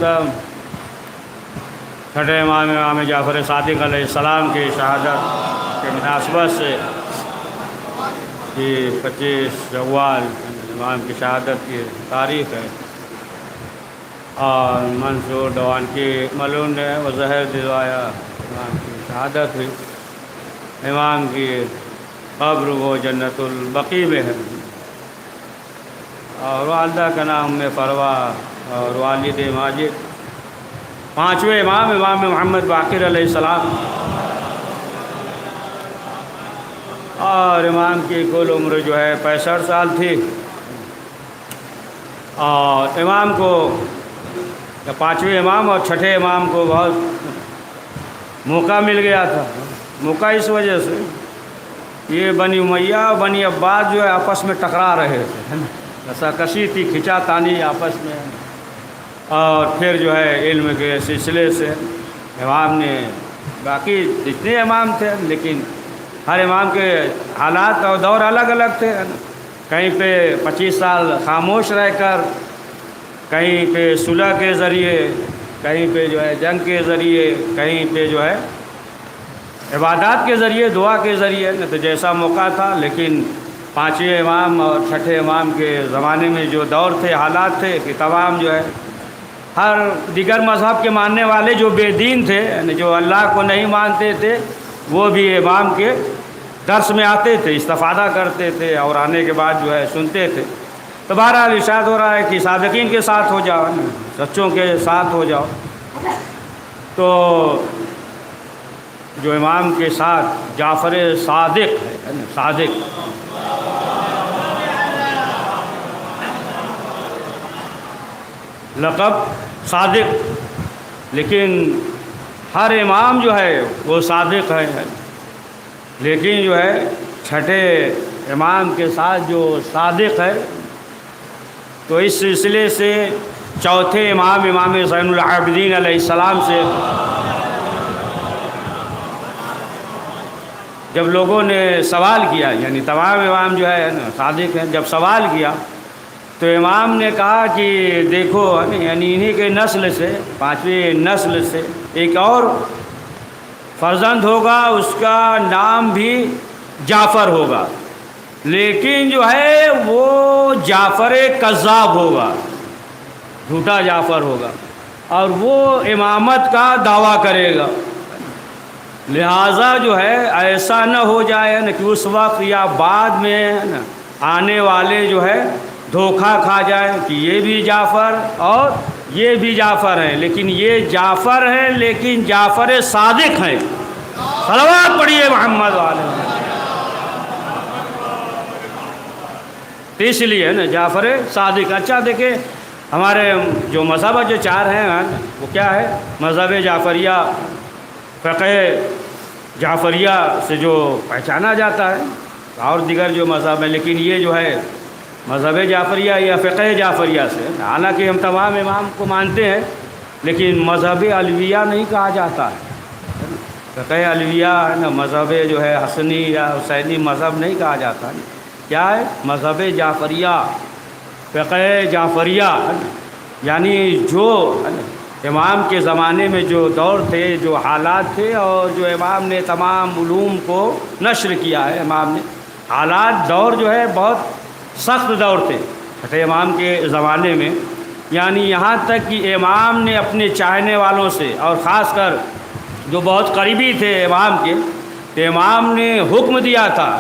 مقدم چھٹے امام جعفر صادق علیہ السلام کی شہادت کے مناسبت سے یہ 25 شوال امام کی شہادت کی تاریخ ہے، اور منصور ڈوان کی ملون نے وہ زہر دلوایا، امام کی شہادت ہوئی۔ امام کی قبر وہ جنت البقیع میں ہے، اور والدہ کا نام فروا، اور والد ماجد، پانچویں امام محمد باقر علیہ السلام، اور امام کی کل عمر جو ہے 65 سال تھی۔ اور امام کو، پانچویں امام اور چھٹے امام کو بہت موقع مل گیا تھا۔ موقع اس وجہ سے یہ بنی امیہ اور بنی عباس جو ہے آپس میں ٹکرا رہے تھے، رساکشی تھی، کھینچا تانی آپس میں، اور پھر جو ہے علم کے سلسلے سے امام نے، باقی جتنے امام تھے لیکن ہر امام کے حالات اور دور الگ الگ تھے، کہیں پہ 25 سال خاموش رہ کر، کہیں پہ صلح کے ذریعے، کہیں پہ جو ہے جنگ کے ذریعے، کہیں پہ جو ہے عبادات کے ذریعے، دعا کے ذریعے، تو جیسا موقع تھا۔ لیکن پانچویں امام اور چھٹے امام کے زمانے میں جو دور تھے، حالات تھے کہ تمام جو ہے ہر دیگر مذہب کے ماننے والے جو بے دین تھے، جو اللہ کو نہیں مانتے تھے، وہ بھی امام کے درس میں آتے تھے، استفادہ کرتے تھے، اور آنے کے بعد جو ہے سنتے تھے۔ تو بہرحال ارشاد ہو رہا ہے کہ صادقین کے ساتھ ہو جاؤ، سچوں کے ساتھ ہو جاؤ۔ تو جو امام کے ساتھ جعفر صادق ہے، صادق، لقب صادق، لیکن ہر امام جو ہے وہ صادق ہے، لیکن جو ہے چھٹے امام کے ساتھ جو صادق ہے، تو اس سلسلے سے چوتھے امام زین العابدین علیہ السلام سے جب لوگوں نے سوال کیا، یعنی تمام امام جو ہے صادق ہیں، جب سوال کیا تو امام نے کہا کہ دیکھو، یعنی انہی کے نسل سے، پانچویں نسل سے ایک اور فرزند ہوگا، اس کا نام بھی جعفر ہوگا، لیکن جو ہے وہ جعفر کذاب ہوگا، جھوٹا جعفر ہوگا، اور وہ امامت کا دعویٰ کرے گا۔ لہٰذا جو ہے ایسا نہ ہو جائے کہ اس وقت یا بعد میں آنے والے جو ہے دھوکہ کھا جائے کہ یہ بھی جعفر اور یہ بھی جعفر ہیں، لیکن یہ جعفر ہیں لیکن جعفر صادق ہیں۔ صلوات پڑھیے محمد والے۔ اس لیے نا جعفر صادق۔ اچھا دیکھیں، ہمارے جو مذہب جو چار ہیں وہ کیا ہے؟ مذہب جعفریہ، فقہ جعفریہ سے جو پہچانا جاتا ہے، اور دیگر جو مذہب ہیں، لیکن یہ جو ہے مذہب جعفریہ یا فقہ جعفریہ سے، حالانکہ ہم تمام امام کو مانتے ہیں لیکن مذہب علویہ نہیں کہا جاتا ہے۔ فقہ علویہ ہے نا، مذہب جو ہے حسنی یا حسینی مذہب نہیں کہا جاتا ہے۔ کیا ہے؟ مذہب جعفریہ، فقہ جعفریہ، یعنی جو امام کے زمانے میں جو دور تھے، جو حالات تھے، اور جو امام نے تمام علوم کو نشر کیا ہے۔ امام نے حالات، دور جو ہے بہت سخت دور تھے چھٹے امام کے زمانے میں، یعنی یہاں تک کہ امام نے اپنے چاہنے والوں سے، اور خاص کر جو بہت قریبی تھے امام کے، کہ امام نے حکم دیا تھا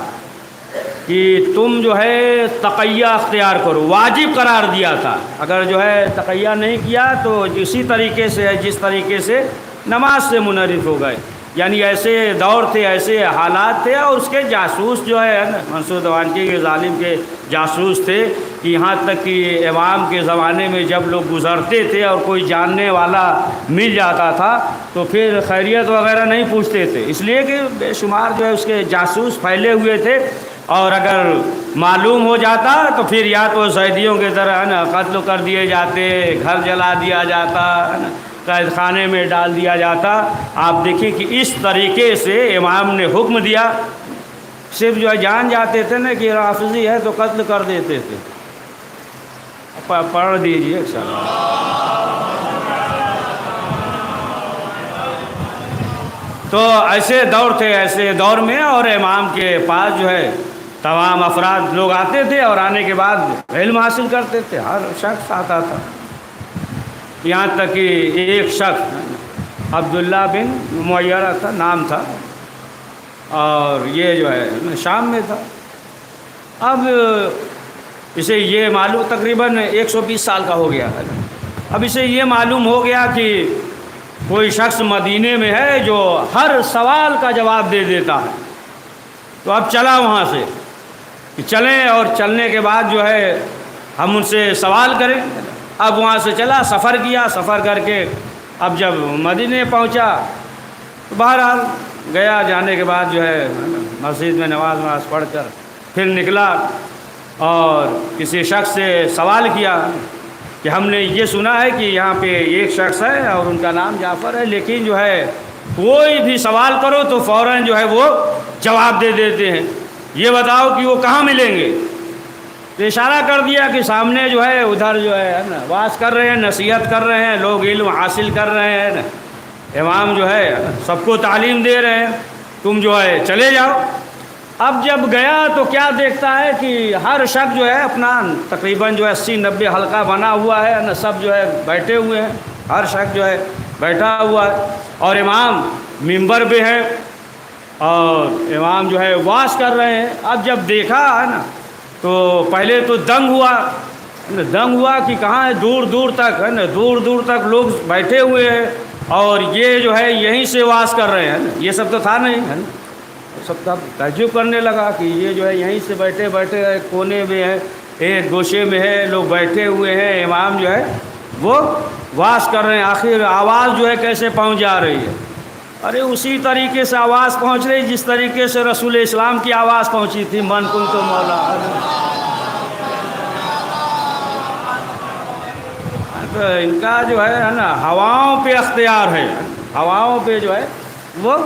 کہ تم جو ہے تقیہ اختیار کرو، واجب قرار دیا تھا۔ اگر جو ہے تقیہ نہیں کیا تو اسی طریقے سے جس طریقے سے نماز سے منحرف ہو گئے، یعنی ایسے دور تھے، ایسے حالات تھے۔ اور اس کے جاسوس جو ہے منصور ڈوانکی کے ظالم کے جاسوس تھے، کہ یہاں تک کہ امام کے زمانے میں جب لوگ گزرتے تھے اور کوئی جاننے والا مل جاتا تھا تو پھر خیریت وغیرہ نہیں پوچھتے تھے، اس لیے کہ بے شمار جو ہے اس کے جاسوس پھیلے ہوئے تھے، اور اگر معلوم ہو جاتا تو پھر یا تو زیدیوں کی طرح قتل کر دیے جاتے، گھر جلا دیا جاتا، قید خانے میں ڈال دیا جاتا۔ آپ دیکھیں کہ اس طریقے سے امام نے حکم دیا، صرف جو ہے جان جاتے تھے نا کہ رافضی ہے تو قتل کر دیتے تھے۔ پڑھ دیجئے تو ایسے دور تھے، ایسے دور میں، اور امام کے پاس جو ہے تمام افراد لوگ آتے تھے اور آنے کے بعد علم حاصل کرتے تھے، ہر شخص آتا تھا، یہاں تک کہ ایک شخص عبداللہ بن معیرہ تھا نام تھا، اور یہ جو ہے شام میں تھا۔ اب اسے یہ معلوم، تقریباً 120 سال کا ہو گیا ہے، اب اسے یہ معلوم ہو گیا کہ کوئی شخص مدینے میں ہے جو ہر سوال کا جواب دے دیتا ہے، تو اب چلا وہاں سے کہ چلیں، اور چلنے کے بعد جو ہے ہم ان سے سوال کریں۔ اب وہاں سے چلا، سفر کیا، سفر کر کے اب جب مدینے پہنچا تو بہرحال گیا، جانے کے بعد جو ہے مسجد میں نماز پڑھ کر پھر نکلا اور کسی شخص سے سوال کیا کہ ہم نے یہ سنا ہے کہ یہاں پہ ایک شخص ہے اور ان کا نام جعفر ہے، لیکن جو ہے کوئی بھی سوال کرو تو فوراً جو ہے وہ جواب دے دیتے ہیں، یہ بتاؤ کہ وہ کہاں ملیں گے؟ تو اشارہ کر دیا کہ سامنے جو ہے ادھر جو ہے نا واعظ کر رہے ہیں، نصیحت کر رہے ہیں، لوگ علم حاصل کر رہے ہیں نا، امام جو ہے سب کو تعلیم دے رہے ہیں، تم جو ہے چلے جاؤ۔ اب جب گیا تو کیا دیکھتا ہے کہ ہر شخص جو ہے اپنا تقریباً جو ہے 80-90 حلقہ بنا ہوا ہے نا، سب جو ہے بیٹھے ہوئے ہیں، ہر شخص جو ہے بیٹھا ہوا ہے، اور امام ممبر پہ ہے اور امام جو ہے واعظ کر رہے ہیں۔ اب جب دیکھا ہے نا تو پہلے تو دنگ ہوا کہ کہاں ہے، دور دور تک ہے نا، دور دور تک لوگ بیٹھے ہوئے ہیں اور یہ جو ہے یہیں سے واعظ کر رہے ہیں نا، یہ سب تو تھا نہیں ہے نا، سب تعجب کرنے لگا کہ یہ جو ہے یہیں سے بیٹھے بیٹھے ایک کونے میں ہے، ایک گوشے میں ہے، لوگ بیٹھے ہوئے ہیں، امام جو ہے وہ واعظ کر رہے ہیں، آخر آواز جو ہے کیسے پہنچ جا رہی ہے؟ ارے اسی طریقے سے آواز پہنچ رہی جس طریقے سے رسول اسلام کی آواز پہنچی تھی، من کنت مولا۔ تو ان کا جو ہے نا ہواؤں پہ اختیار ہے، ہواؤں پہ جو ہے وہ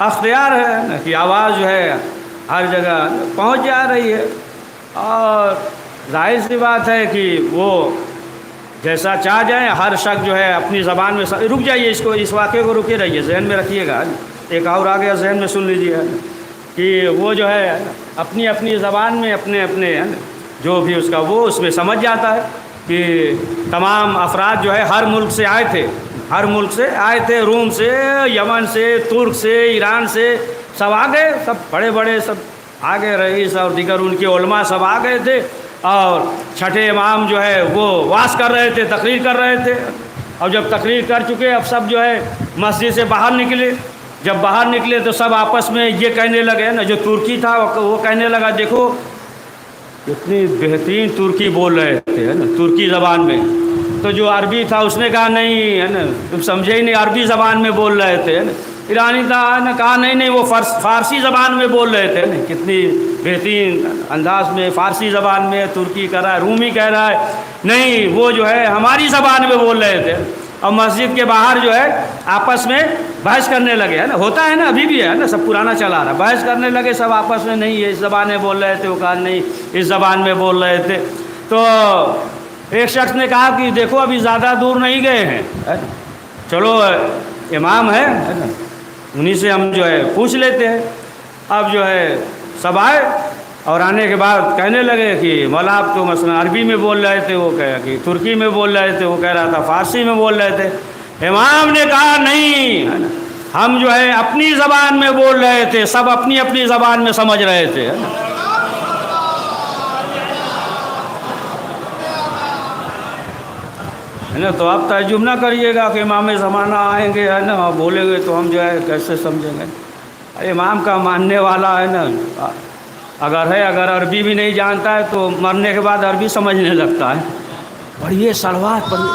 اختیار ہے نا کہ آواز جو ہے ہر جگہ پہنچ جا رہی ہے، اور ظاہر سی بات ہے کہ وہ جیسا چاہ جائیں، ہر شخص جو ہے اپنی زبان میں رک جائیے، اس واقعے کو رکے رہیے، ذہن میں رکھیے گا، ایک اور آ گیا ذہن میں، سن لیجیے کہ وہ جو ہے اپنی اپنی زبان میں اپنے جو بھی اس کا وہ اس میں سمجھ جاتا ہے کہ تمام افراد جو ہے ہر ملک سے آئے تھے، روم سے، یمن سے، ترک سے، ایران سے، سب آ گئے، سب بڑے بڑے سب آ گئے، رئیس اور دیگر ان کے علماء سب آ گئے تھے، اور چھٹے امام جو ہے وہ واعظ کر رہے تھے، تقریر کر رہے تھے، اور جب تقریر کر چکے اب سب جو ہے مسجد سے باہر نکلے، جب باہر نکلے تو سب آپس میں یہ کہنے لگے نا، جو ترکی تھا وہ کہنے لگا دیکھو اتنی بہترین ترکی بول رہے تھے نا ترکی زبان میں، تو جو عربی تھا اس نے کہا نہیں ہے نا تم سمجھے ہی نہیں، عربی زبان میں بول رہے تھے نا، ایرانی تھا نا، کہا نہیں وہ فارسی زبان میں بول رہے تھے نا، کتنی بہترین انداز میں فارسی زبان میں، ترکی کہہ رہا ہے، رومی کہہ رہا ہے، نہیں وہ جو ہے ہماری زبان میں بول رہے تھے، اور مسجد کے باہر جو ہے آپس میں بحث کرنے لگے ہے نا، ہوتا ہے نا ابھی بھی ہے نا، سب پرانا چلا رہا، بحث کرنے لگے سب آپس میں، نہیں یہ اس زبان میں بول رہے تھے، وہ کہا نہیں اس زبان میں بول رہے تھے، تو ایک شخص نے کہا کہ دیکھو ابھی زیادہ دور نہیں گئے ہیں، چلو امام ہے نا انہی سے ہم جو ہے پوچھ لیتے ہیں۔ اب جو ہے سب آئے اور آنے کے بعد کہنے لگے کہ مولا آپ تو مثلا عربی میں بول رہے تھے، وہ کہا کہ ترکی میں بول رہے تھے، وہ کہہ رہا تھا فارسی میں بول رہے تھے، امام نے کہا نہیں ہے نا ہم جو ہے اپنی زبان میں بول رہے تھے، سب اپنی اپنی زبان میں سمجھ رہے تھے، ہے نا، تو آپ تعجب نہ کریے گا کہ امام زمانہ آئیں گے ہے نا بولیں گے تو ہم جو ہے کیسے سمجھیں گے؟ امام کا ماننے والا ہے نا اگر عربی بھی نہیں جانتا ہے تو مرنے کے بعد عربی سمجھنے لگتا ہے، پڑھیے صلوات پڑھیے۔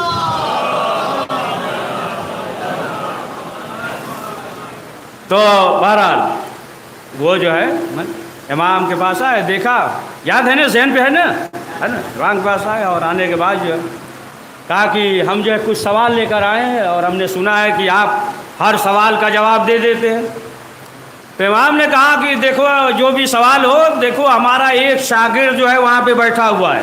تو بہرحال وہ جو ہے امام کے پاس آئے، دیکھا، یاد ہے نا ذہن پہ ہے نا امام کے پاس آئے، اور آنے کے بعد جو ہے کہا کہ ہم جو ہے کچھ سوال لے کر آئے ہیں اور ہم نے سنا ہے کہ آپ ہر سوال کا جواب دے دیتے ہیں۔ تو امام نے کہا کہ دیکھو جو بھی سوال ہو، دیکھو ہمارا ایک شاگرد جو ہے وہاں پہ بیٹھا ہوا ہے،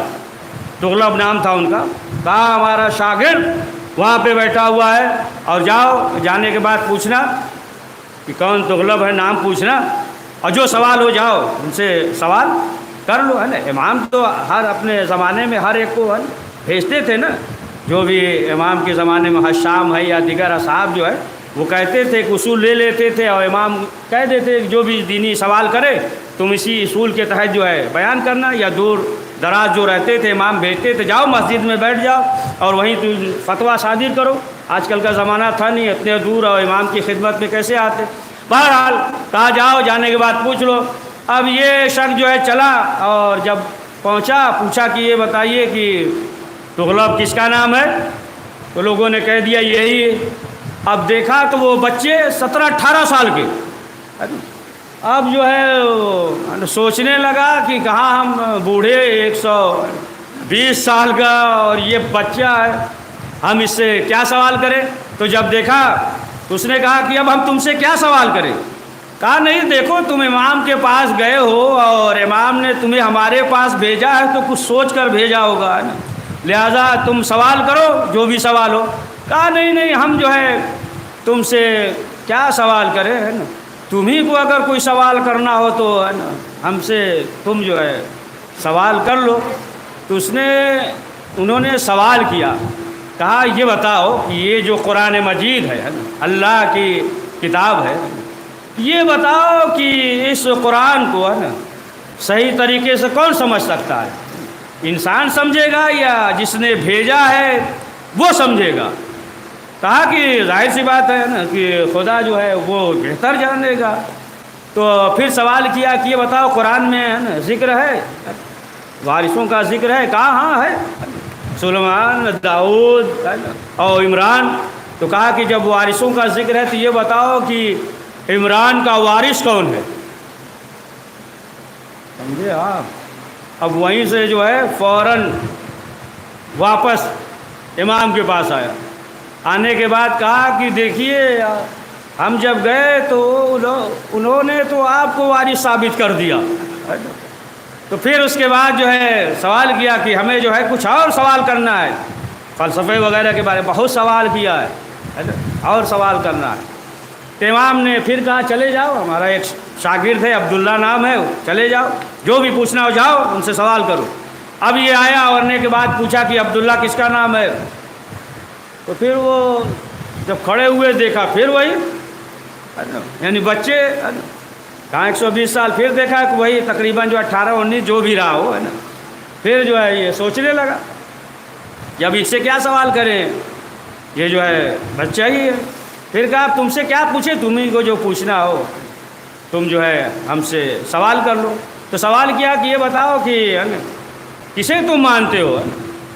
تغلب نام تھا ان کا، کہا ہمارا شاگرد وہاں پہ بیٹھا ہوا ہے، اور جاؤ، جانے کے بعد پوچھنا کہ کون تغلب ہے نام پوچھنا، اور جو سوال ہو جاؤ ان سے سوال کر لو، ہے نا۔ امام تو ہر اپنے زمانے میں ہر ایک کو بھیجتے تھے نا، جو بھی امام کے زمانے میں حشام ہے یا دیگر اصحاب جو ہے وہ کہتے تھے کہ اصول لے لیتے تھے، اور امام کہہ دیتے کہ جو بھی دینی سوال کرے تم اسی اصول کے تحت جو ہے بیان کرنا، یا دور دراز جو رہتے تھے امام بھیجتے تھے جاؤ مسجد میں بیٹھ جاؤ اور وہیں تم فتویٰ صادر کرو۔ آج کل کا زمانہ تھا نہیں اتنے دور، اور امام کی خدمت میں کیسے آتے۔ بہرحال کہا جاؤ، جانے کے بعد پوچھ لو۔ اب یہ شخص جو ہے چلا، اور جب پہنچا پوچھا کہ یہ بتائیے کہ تغلب کس کا نام ہے، تو لوگوں نے کہہ دیا یہی ہے۔ اب دیکھا تو وہ بچے 17-18 سال کے، اب جو ہے سوچنے لگا کہ کہاں ہم بوڑھے 120 سال کا اور یہ بچہ ہے، ہم اس سے کیا سوال کریں۔ تو جب دیکھا تو اس نے کہا کہ اب ہم تم سے کیا سوال کریں۔ کہا نہیں دیکھو تم امام کے پاس گئے ہو اور امام نے تمہیں ہمارے پاس بھیجا ہے تو کچھ سوچ کر بھیجا ہوگا، ہے نا، لہذا تم سوال کرو جو بھی سوال ہو۔ کہا نہیں ہم جو ہے تم سے کیا سوال کریں، ہے نا، تمہیں کو اگر کوئی سوال کرنا ہو تو ہے نا ہم سے تم جو ہے سوال کر لو۔ تو انہوں نے سوال کیا، کہا یہ بتاؤ کہ یہ جو قرآن مجید ہے نا، اللہ کی کتاب ہے، یہ بتاؤ کہ اس قرآن کو ہے نا صحیح طریقے سے کون سمجھ سکتا ہے، انسان سمجھے گا یا جس نے بھیجا ہے وہ سمجھے گا۔ کہا کہ ظاہر سی بات ہے نا کہ خدا جو ہے وہ بہتر جانے گا۔ تو پھر سوال کیا کہ یہ بتاؤ قرآن میں ہے نا ذکر ہے، وارثوں کا ذکر ہے؟ کہا ہاں ہے، سلیمان، داؤد اور عمران۔ تو کہا کہ جب وارثوں کا ذکر ہے تو یہ بتاؤ کہ عمران کا وارث کون ہے، سمجھے آپ۔ اب وہیں سے جو ہے فوراً واپس امام کے پاس آیا، آنے کے بعد کہا کہ دیکھیے ہم جب گئے تو انہوں نے تو آپ کو وارث ثابت کر دیا، تو پھر اس کے بعد جو ہے سوال کیا کہ ہمیں جو ہے کچھ اور سوال کرنا ہے، فلسفے وغیرہ کے بارے میں بہت سوال کیا ہے اور سوال کرنا ہے۔ تو امام نے پھر کہا چلے جاؤ، ہمارا ایک شاگرد ہے عبداللہ نام ہے، چلے جاؤ جو بھی پوچھنا ہو جاؤ ان سے سوال کرو۔ اب یہ آیا اور کے بعد پوچھا کہ عبداللہ کس کا نام ہے، تو پھر وہ جب کھڑے ہوئے دیکھا پھر وہی یعنی بچے کہاں 120 سال، پھر دیکھا کہ وہی تقریباً جو 18-19 جو بھی رہا ہو، ہے نا، پھر جو ہے یہ سوچنے لگا جب اس سے کیا سوال کریں، یہ جو ہے بچہ ہی ہے۔ پھر کہا تم سے کیا پوچھے، تمہیں کو جو پوچھنا ہو تم جو ہے ہم سے سوال کر لو۔ تو سوال کیا کہ یہ بتاؤ کہ کسے تم مانتے ہو،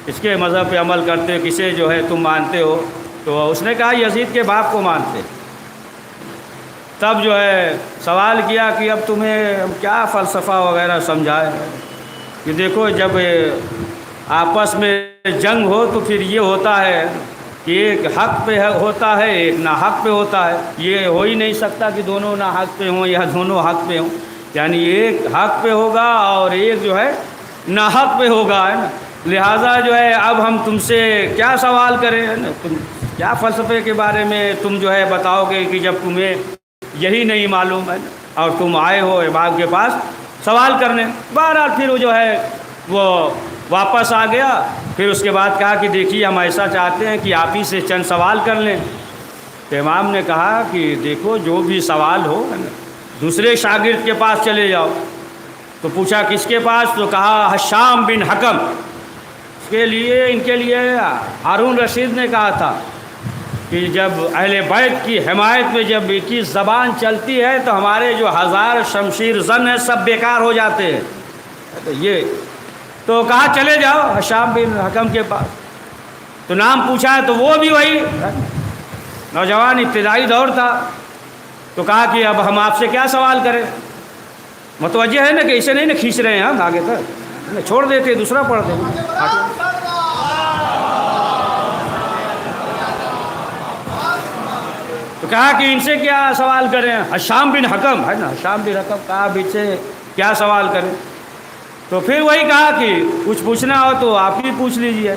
کس کے مذہب پہ عمل کرتے ہو، کسے جو ہے تم مانتے ہو۔ تو اس نے کہا یزید کے باپ کو مانتے۔ تب جو ہے سوال کیا کہ اب تمہیں ہم کیا فلسفہ وغیرہ سمجھائے کہ دیکھو جب آپس میں جنگ ہو تو پھر یہ ہوتا ہے کہ ایک حق پہ ہوتا ہے ایک ناحق پہ ہوتا ہے، یہ ہو ہی نہیں سکتا کہ دونوں ناحق پہ ہوں یا دونوں حق پہ ہوں، یعنی ایک حق پہ ہوگا اور ایک جو ہے ناحق پہ ہوگا، ہے نا، لہٰذا جو ہے اب ہم تم سے کیا سوال کریں، ہے نا، تم کیا فلسفے کے بارے میں تم جو ہے بتاؤ گے کہ جب تمہیں یہی نہیں معلوم ہے اور تم آئے ہو امام کے پاس سوال کرنے۔ بہرحال پھر وہ جو ہے وہ واپس آ گیا۔ پھر اس کے بعد کہا کہ دیکھیے ہم ایسا چاہتے ہیں کہ آپ ہی سے چند سوال کر لیں۔ تو امام نے کہا کہ دیکھو جو بھی سوال ہو دوسرے شاگرد کے پاس چلے جاؤ۔ تو پوچھا کس کے پاس، تو کہا حشام بن حکم۔ ان کے لیے ہارون رشید نے کہا تھا کہ جب اہل بیت کی حمایت میں جب کی زبان چلتی ہے تو ہمارے جو 1000 شمشیر زن ہیں سب بیکار ہو جاتے ہیں۔ تو کہا چلے جاؤ حشام بن حکم کے پاس۔ تو نام پوچھا ہے تو وہ بھی وہی نوجوان ابتدائی دور تھا۔ تو کہا کہ اب ہم آپ سے کیا سوال کریں، متوجہ ہے نا کہ اسے نہیں نا کھینچ رہے ہیں ہم آگے تک، چھوڑ دیتے دوسرا پڑھتے۔ تو کہا کہ ان سے کیا سوال کریں، حشام بن حکم ہے نا، حشام بن حکم، کہا اب ان سے کیا سوال کریں۔ تو پھر وہی کہا کہ کچھ پوچھنا ہو تو آپ ہی پوچھ لیجئے۔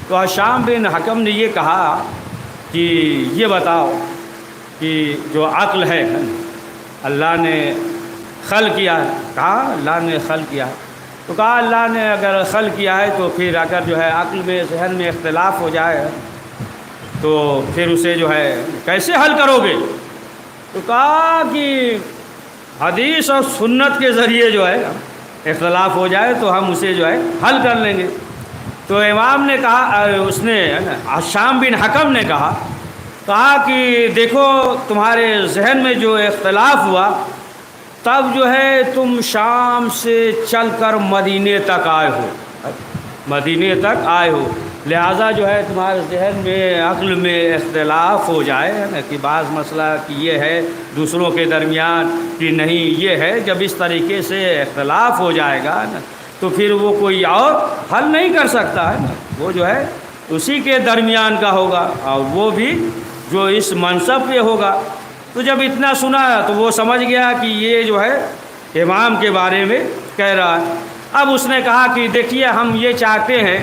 تو حشام بن حکم نے یہ کہا کہ یہ بتاؤ کہ جو عقل ہے اللہ نے خلق کیا ہے، کہا اللہ نے خلق کیا ہے، تو کہا اللہ نے اگر خلق کیا ہے تو پھر اگر جو ہے عقل میں ذہن میں اختلاف ہو جائے تو پھر اسے جو ہے کیسے حل کرو گے؟ تو کہا کہ حدیث اور سنت کے ذریعے جو ہے اختلاف ہو جائے تو ہم اسے جو ہے حل کر لیں گے۔ تو امام نے کہا، اس نے شام بن حکم نے کہا کہ دیکھو تمہارے ذہن میں جو اختلاف ہوا تب جو ہے تم شام سے چل کر مدینے تک آئے ہو، مدینے تک آئے ہو، لہٰذا جو ہے تمہارے ذہن میں عقل میں اختلاف ہو جائے نا کہ بعض مسئلہ کہ یہ ہے دوسروں کے درمیان کہ نہیں یہ ہے، جب اس طریقے سے اختلاف ہو جائے گا نا تو پھر وہ کوئی اور حل نہیں کر سکتا ہے نا، وہ جو ہے اسی کے درمیان کا ہوگا اور وہ بھی جو اس منصب پہ ہوگا۔ تو جب اتنا سنا تو وہ سمجھ گیا کہ یہ جو ہے امام کے بارے میں کہہ رہا ہے۔ اب اس نے کہا کہ دیکھیے ہم یہ چاہتے ہیں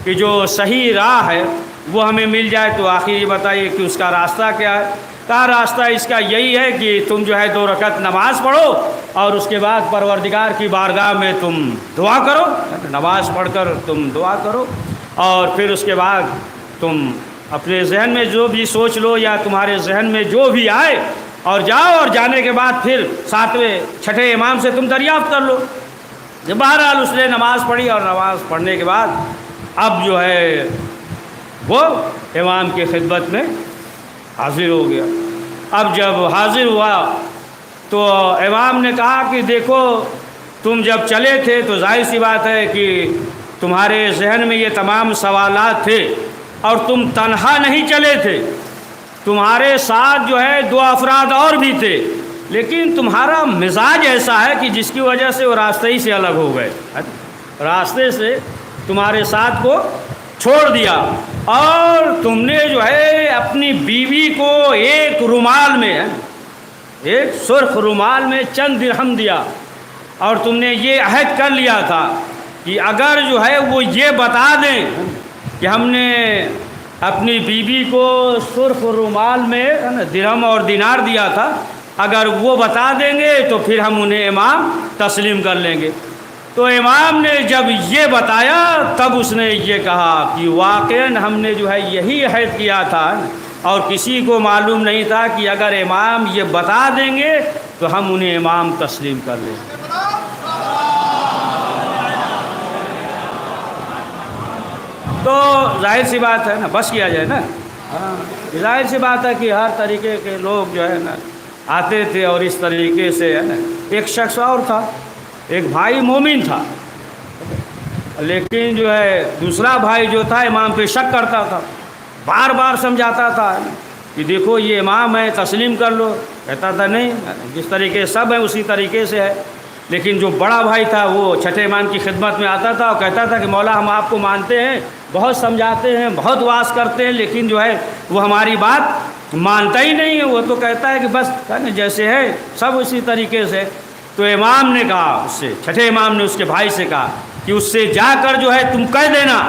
کہ جو صحیح راہ ہے وہ ہمیں مل جائے، تو آخر یہ بتائیے کہ اس کا راستہ کیا ہے؟ کہا راستہ اس کا یہی ہے کہ تم جو ہے 2 رکعت نماز پڑھو اور اس کے بعد پروردگار کی بارگاہ میں تم دعا کرو، نماز پڑھ کر تم دعا کرو اور پھر اس کے بعد تم اپنے ذہن میں جو بھی سوچ لو یا تمہارے ذہن میں جو بھی آئے اور جاؤ، اور جانے کے بعد پھر 7ویں 6ٹھے امام سے تم دریافت کر لو۔ بہرحال اس نے نماز پڑھی اور نماز پڑھنے کے بعد اب جو ہے وہ امام کی خدمت میں حاضر ہو گیا۔ اب جب حاضر ہوا تو امام نے کہا کہ دیکھو تم جب چلے تھے تو ظاہر سی بات ہے کہ تمہارے ذہن میں یہ تمام سوالات تھے اور تم تنہا نہیں چلے تھے، تمہارے ساتھ جو ہے 2 افراد اور بھی تھے، لیکن تمہارا مزاج ایسا ہے کہ جس کی وجہ سے وہ راستے ہی سے الگ ہو گئے، راستے سے تمہارے ساتھ کو چھوڑ دیا اور تم نے جو ہے اپنی بیوی کو ایک رومال میں، ایک سرخ رومال میں چند درہم دیا اور تم نے یہ عہد کر لیا تھا کہ اگر جو ہے وہ یہ بتا دیں کہ ہم نے اپنی بیوی کو سرخ رومال میں درہم اور دینار دیا تھا، اگر وہ بتا دیں گے تو پھر ہم انہیں امام تسلیم کر لیں گے۔ تو امام نے جب یہ بتایا تب اس نے یہ کہا کہ واقعاً ہم نے جو ہے یہی عہد کیا تھا اور کسی کو معلوم نہیں تھا کہ اگر امام یہ بتا دیں گے تو ہم انہیں امام تسلیم کر لیں گے۔ تو ظاہر سی بات ہے نا، بس کیا جائے نا، ظاہر سی بات ہے کہ ہر طریقے کے لوگ جو ہے نا آتے تھے اور اس طریقے سے ہے نا۔ ایک شخص اور تھا، ایک بھائی مومن تھا، لیکن جو ہے دوسرا بھائی جو تھا امام پہ شک کرتا تھا، بار بار سمجھاتا تھا کہ دیکھو یہ امام ہے تسلیم کر لو، کہتا تھا نہیں، جس طریقے سب ہیں اسی طریقے سے ہے۔ لیکن جو بڑا بھائی تھا وہ 6ٹھے امام کی خدمت میں آتا تھا اور کہتا تھا کہ مولا ہم آپ کو مانتے ہیں، بہت سمجھاتے ہیں، بہت واعظ کرتے ہیں، لیکن جو ہے وہ ہماری بات مانتا ہی نہیں ہے، وہ تو کہتا ہے کہ بس جیسے ہے سب اسی طریقے سے۔ تو امام نے کہا اس سے، 6ٹھے امام نے اس کے بھائی سے کہا کہ اس سے جا کر جو ہے تم کہہ دینا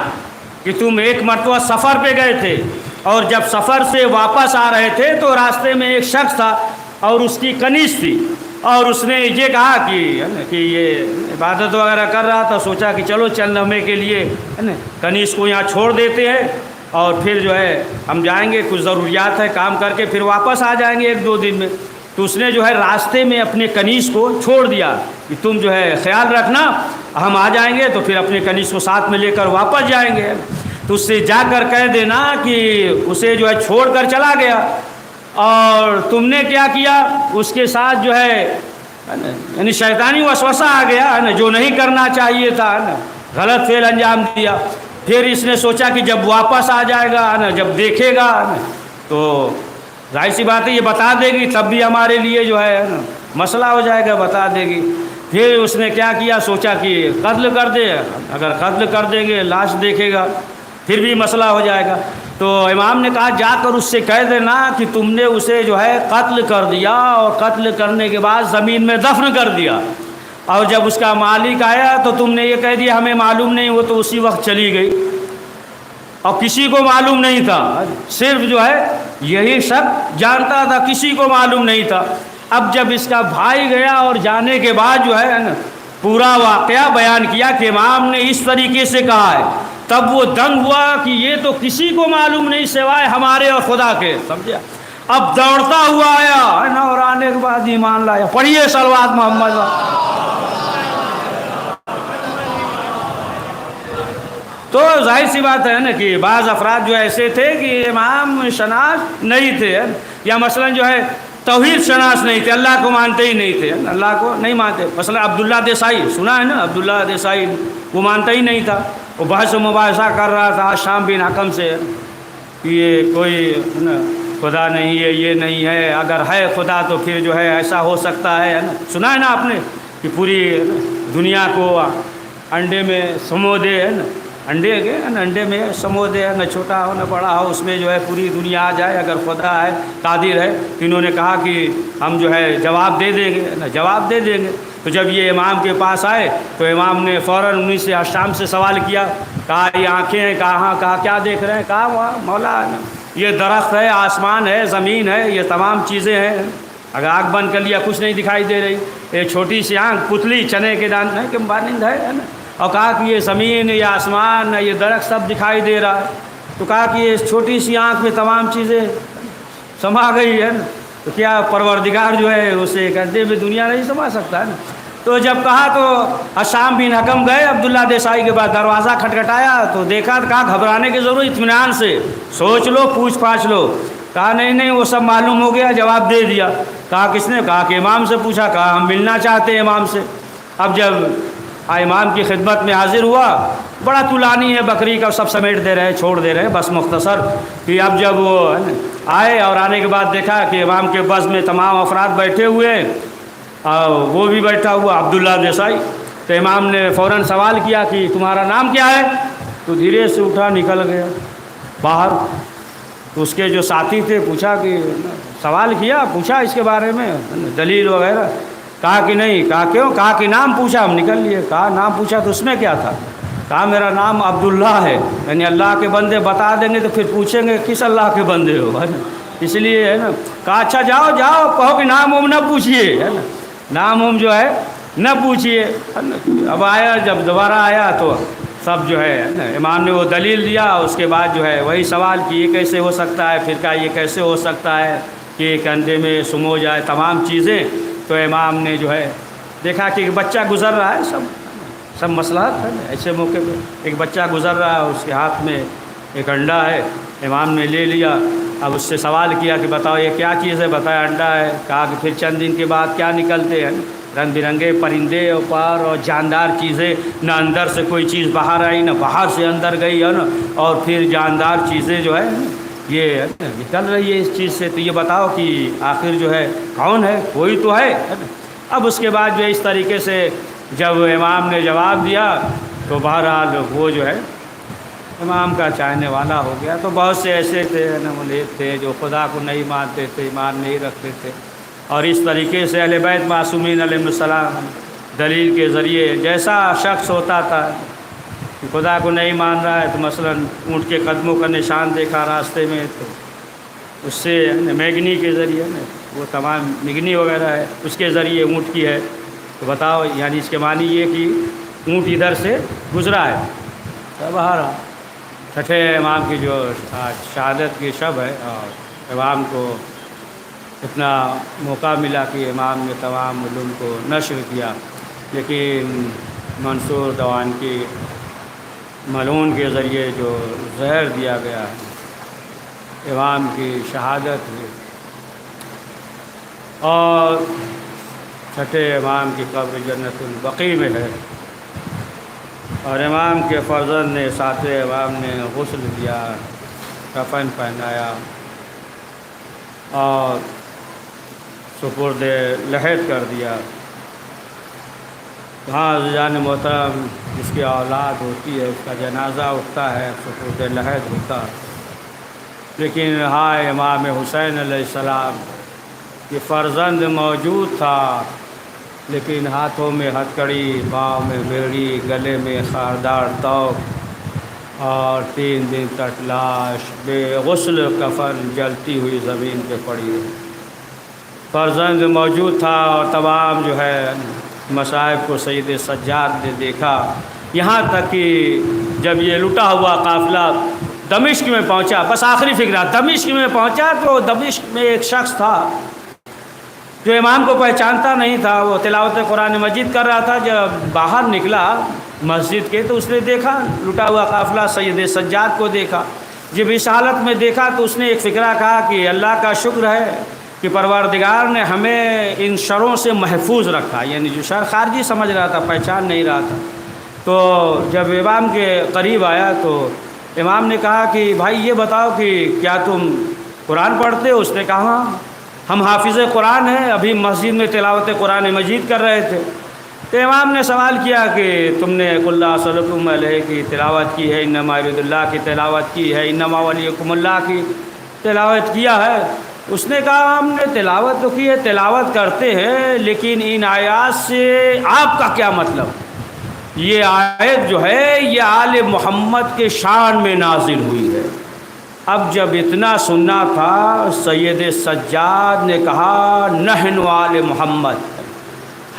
کہ تم ایک مرتبہ سفر پہ گئے تھے اور جب سفر سے واپس آ رہے تھے تو راستے میں ایک شخص تھا اور اس کی کنیز تھی، اور اس نے یہ کہا کہ یہ عبادت وغیرہ کر رہا تھا، سوچا کہ چلو چند لمحے کے لیے کنیز کو یہاں چھوڑ دیتے ہیں اور پھر جو ہے ہم جائیں گے، کچھ ضروریات ہے کام کر کے پھر واپس آ جائیں گے 1-2 دن میں۔ تو اس نے جو ہے راستے میں اپنے کنیز کو چھوڑ دیا کہ تم جو ہے خیال رکھنا، ہم آ جائیں گے تو پھر اپنے کنیز کو ساتھ میں لے کر واپس جائیں گے۔ تو اس سے جا کر کہہ دینا کہ اسے جو ہے چھوڑ کر چلا گیا اور تم نے کیا کیا، اس کے ساتھ جو ہے یعنی شیطانی وسوسہ آ گیا ہے نا، جو نہیں کرنا چاہیے تھا ہے نا، غلط فعل انجام دیا۔ پھر اس نے سوچا کہ جب واپس آ جائے گا ہے نا، جب دیکھے گا ہے نا تو ظاہر سی بات ہے یہ بتا دے گی، تب بھی ہمارے لیے جو ہے نا مسئلہ ہو جائے گا، بتا دے گی۔ پھر اس نے کیا کیا، سوچا کہ قتل کر دے، اگر قتل کر دیں گے لاش دیکھے گا پھر بھی مسئلہ ہو جائے گا۔ تو امام نے کہا جا کر اس سے کہہ دینا کہ تم نے اسے جو ہے قتل کر دیا اور قتل کرنے کے بعد زمین میں دفن کر دیا، اور جب اس کا مالک آیا تو تم نے یہ کہہ دیا ہمیں معلوم نہیں، وہ تو اسی وقت چلی گئی۔ اور کسی کو معلوم نہیں تھا، صرف جو ہے یہی شخص جانتا تھا، کسی کو معلوم نہیں تھا۔ اب جب اس کا بھائی گیا اور جانے کے بعد جو ہے نا پورا واقعہ بیان کیا کہ امام نے اس طریقے سے کہا ہے، تب وہ دنگ ہوا کہ یہ تو کسی کو معلوم نہیں سوائے ہمارے اور خدا کے، سمجھا؟ اب دوڑتا ہوا آیا ہے نا، اور آنے کے بعد ایمان لایا۔ پڑھیے صلوات محمد۔ تو ظاہر سی بات ہے نا کہ بعض افراد جو ایسے تھے کہ امام شناس نہیں تھے، یا مثلا جو ہے توحید شناس نہیں تھے، اللہ کو مانتے ہی نہیں تھے، اللہ کو نہیں مانتے۔ مثلا عبداللہ دیسائی سنا ہے نا، عبداللہ دیسائی وہ مانتا ہی نہیں تھا، وہ بحث و مباحثہ کر رہا تھا شام بن حکم سے کہ یہ کوئی خدا نہیں ہے، یہ نہیں ہے، اگر ہے خدا تو پھر جو ہے ایسا ہو سکتا ہے نا۔ سنا ہے نا آپ نے کہ پوری دنیا کو انڈے میں سمو دے ہے نا، انڈے میں سمو دے ہے نا، چھوٹا ہو نہ بڑا ہو، اس میں جو ہے پوری دنیا آ جائے، اگر خدا ہے قادر ہے۔ انہوں نے کہا کہ ہم جو ہے جواب دے دیں گے نا، جواب دے دیں گے۔ تو جب یہ امام کے پاس آئے تو امام نے فوراً انہیں سے شام سے سوال کیا، کہا یہ آنکھیں ہیں، کہا کیا دیکھ رہے ہیں؟ کہا مولا یہ درخت ہے، آسمان ہے، زمین ہے، یہ تمام چیزیں ہیں، اگر آنکھ بند کر لیا کچھ نہیں دکھائی دے رہی، ایک چھوٹی سی آنکھ پتلی چنے کے دانے کے مانند ہے نا۔ اور کہا کہ یہ زمین، یہ آسمان، یہ درخت سب دکھائی دے رہا ہے۔ تو کہا کہ یہ چھوٹی سی آنکھ میں تمام چیزیں سما گئی ہے نا، تو کیا پروردگار جو ہے اسے گردے میں دنیا نہیں سما سکتا ہے نا۔ تو جب کہا تو شام بن حکم گئے عبداللہ دیسائی کے بعد، دروازہ کھٹکھٹایا تو دیکھا، کہا گھبرانے کی ضرورت، اطمینان سے سوچ لو، پوچھ پاچھ لو۔ کہا نہیں وہ سب معلوم ہو گیا، جواب دے دیا۔ کہا کس نے؟ کہا کہ امام سے پوچھا، کہا ہم ملنا چاہتے ہیں امام سے۔ اب جب امام کی خدمت میں حاضر ہوا، بڑا طولانی ہے، بکری کا سب سمیٹ دے رہے، چھوڑ دے رہے، بس مختصر کہ اب جب وہ آئے اور آنے کے بعد دیکھا کہ امام کے بس میں تمام افراد بیٹھے ہوئے ہیں، اور وہ بھی بیٹھا ہوا عبداللہ دیسائی۔ تو امام نے فوراً سوال کیا کہ تمہارا نام کیا ہے؟ تو دھیرے سے اٹھا، نکل گیا باہر۔ تو اس کے جو ساتھی تھے پوچھا کہ سوال کیا، پوچھا اس کے بارے میں دلیل وغیرہ؟ کہا کہ نہیں۔ کہا کیوں؟ کہا کہ نام پوچھا، ہم نکل لیے۔ کہا نام پوچھا تو اس میں کیا تھا؟ کہا میرا نام عبداللہ ہے، یعنی اللہ کے بندے بتا دیں گے تو پھر پوچھیں گے کس اللہ کے بندے ہو، ہے نا، اس لیے ہے نا۔ کہا اچھا جاؤ کہو کہ نام نہ پوچھیے، ہے نا، نام جو ہے نہ پوچھیے۔ اب آیا، جب دوبارہ آیا تو سب جو ہے امام نے وہ دلیل دیا، اس کے بعد جو ہے وہی سوال کہ یہ کیسے ہو سکتا ہے، پھر کہا یہ کیسے ہو سکتا ہے کہ ایک اندھے میں سمو جائے تمام چیزیں۔ تو امام نے جو ہے دیکھا کہ ایک بچہ گزر رہا ہے، سب مصلحت ہے، ایسے موقع پہ ایک بچہ گزر رہا ہے، اس کے ہاتھ میں ایک انڈا ہے، امام نے لے لیا۔ اب اس سے سوال کیا کہ بتاؤ یہ کیا چیز ہے؟ بتایا انڈا ہے۔ کہا کہ پھر چند دن کے بعد کیا نکلتے ہیں؟ رنگ برنگے پرندے اوپر اور جاندار چیزیں، نہ اندر سے کوئی چیز باہر آئی، نہ باہر سے اندر گئی، ہے نا، اور پھر جاندار چیزیں جو ہے یہ نکل رہی ہے اس چیز سے۔ تو یہ بتاؤ کہ آخر جو ہے کون ہے؟ کوئی تو ہے نا۔ اب اس کے بعد جو اس طریقے سے جب امام نے جواب دیا تو بہرحال وہ جو ہے امام کا چاہنے والا ہو گیا۔ تو بہت سے ایسے تھے نا ملحد تھے جو خدا کو نہیں مانتے تھے، ایمان نہیں رکھتے تھے، اور اس طریقے سے اہل بیت معصومین علیہ السلام دلیل کے ذریعے جیسا شخص ہوتا تھا خدا کو نہیں مان رہا ہے، تو مثلا اونٹ کے قدموں کا نشان دیکھا راستے میں تو اس سے میگنی کے ذریعے وہ تمام مگنی وغیرہ ہے، اس کے ذریعے اونٹ کی ہے، تو بتاؤ یعنی اس کے معنی یہ کہ اونٹ ادھر سے گزرا ہے۔ تو بہرحال چھٹے امام کی جو شہادت کی شب ہے، اور امام کو اتنا موقع ملا کہ امام نے تمام علوم کو نشر کیا، لیکن منصور دوان کی ملعون کے ذریعے جو زہر دیا گیا امام کی شہادت ہوئی، اور چھٹے امام کی قبر جنت البقیع میں ہے، اور امام کے فرزند نے ساتویں امام نے غسل دیا، کفن پہنایا اور سپرد لحد کر دیا۔ ہاں جان محترم جس کی اولاد ہوتی ہے اس کا جنازہ اٹھتا ہے، سپرد لحد ہوتا، لیکن ہاں امام حسین علیہ السلام یہ فرزند موجود تھا، لیکن ہاتھوں میں ہتھکڑی، پاؤں میں بیڑی، گلے میں خاردار توق، اور 3 دن تک لاش بے غسل کفن جلتی ہوئی زمین پہ پڑی رہی۔ فرزند موجود تھا اور تمام جو ہے مصائب کو سید سجاد نے دیکھا، یہاں تک کہ جب یہ لٹا ہوا قافلہ دمشق میں پہنچا، بس آخری فکرہ، دمشق میں پہنچا تو دمشق میں ایک شخص تھا جو امام کو پہچانتا نہیں تھا، وہ تلاوت قرآن مجید کر رہا تھا۔ جب باہر نکلا مسجد کے تو اس نے دیکھا لٹا ہوا قافلہ، سید سجاد کو دیکھا۔ جب اس حالت میں دیکھا تو اس نے ایک فکرہ کہا کہ اللہ کا شکر ہے کہ پروردگار نے ہمیں ان شروں سے محفوظ رکھا، یعنی جو شر خارجی سمجھ رہا تھا، پہچان نہیں رہا تھا۔ تو جب امام کے قریب آیا تو امام نے کہا کہ بھائی یہ بتاؤ کہ کیا تم قرآن پڑھتے ہو؟ اس نے کہا ہاں ہم حافظ قرآن ہیں، ابھی مسجد میں تلاوت قرآن مجید کر رہے تھے۔ تو امام نے سوال کیا کہ تم نے قل اللہ صلی اللہ علیہ کی تلاوت کی ہے، انما یرید اللہ کی تلاوت کی ہے، انما ولیکم اللہ کی تلاوت کیا ہے؟ اس نے کہا ہم نے تلاوت تو کی ہے، تلاوت کرتے ہیں، لیکن ان آیات سے آپ کا کیا مطلب؟ یہ آیت جو ہے یہ آل محمد کے شان میں نازل ہوئی ہے۔ اب جب اتنا سننا تھا، سید سجاد نے کہا نحن آل محمد،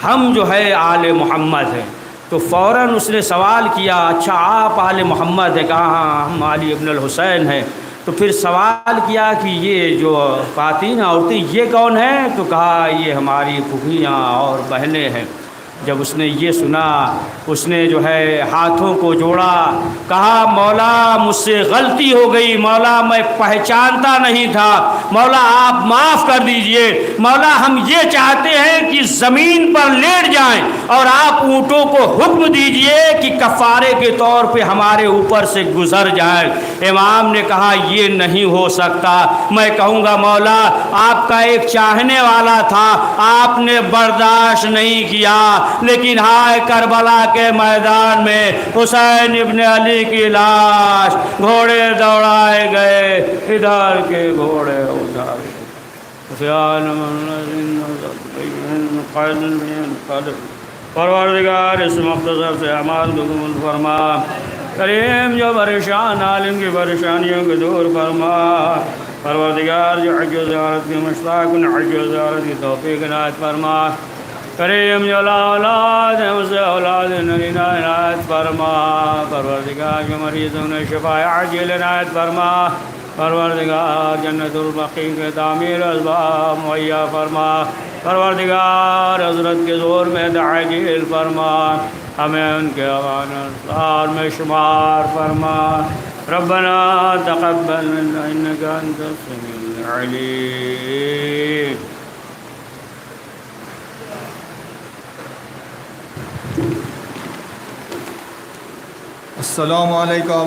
ہم جو ہے آل محمد ہیں۔ تو فوراً اس نے سوال کیا اچھا آپ آل محمد ہیں؟ کہا ہاں ہم علی ابن الحسین ہیں۔ تو پھر سوال کیا کہ یہ جو خواتین عورتیں یہ کون ہیں؟ تو کہا یہ ہماری پھوپھیاں اور بہنیں ہیں۔ جب اس نے یہ سنا اس نے جو ہے ہاتھوں کو جوڑا، کہا مولا مجھ سے غلطی ہو گئی، مولا میں پہچانتا نہیں تھا، مولا آپ معاف کر دیجئے، مولا ہم یہ چاہتے ہیں کہ زمین پر لیٹ جائیں اور آپ اونٹوں کو حکم دیجئے کہ کفارے کے طور پہ ہمارے اوپر سے گزر جائیں۔ امام نے کہا یہ نہیں ہو سکتا، میں کہوں گا مولا آپ کا ایک چاہنے والا تھا، آپ نے برداشت نہیں کیا، لیکن ہائے کربلا کے میدان میں حسین ابن علی کی لاش، گھوڑے دوڑائے گئے، ادھر کے گھوڑے ادھر پروردگار اس مختصر سے اعمال کو قبول فرما، کریم جو پریشان عالم کی پریشانیوں کو دور فرما، پروردگار جو حج و زیارت کی مشتاق حج و زیارت کی توفیق عنایت فرما، کریم جو لا اولاد ہے اسے اولاد نرینہ عنایت فرما، پروردگار جو مریضوں نے شفا عاجل عنایت فرما، پروردگار جنت البقیع کے تعمیر اسباب مہیا فرما، پروردگار حضرت کے زور میں عاجل فرما، ہمیں ان کے اوان میں شمار فرما، ربنا تقبل منا انك انت السميع العليم۔ السلام علیکم۔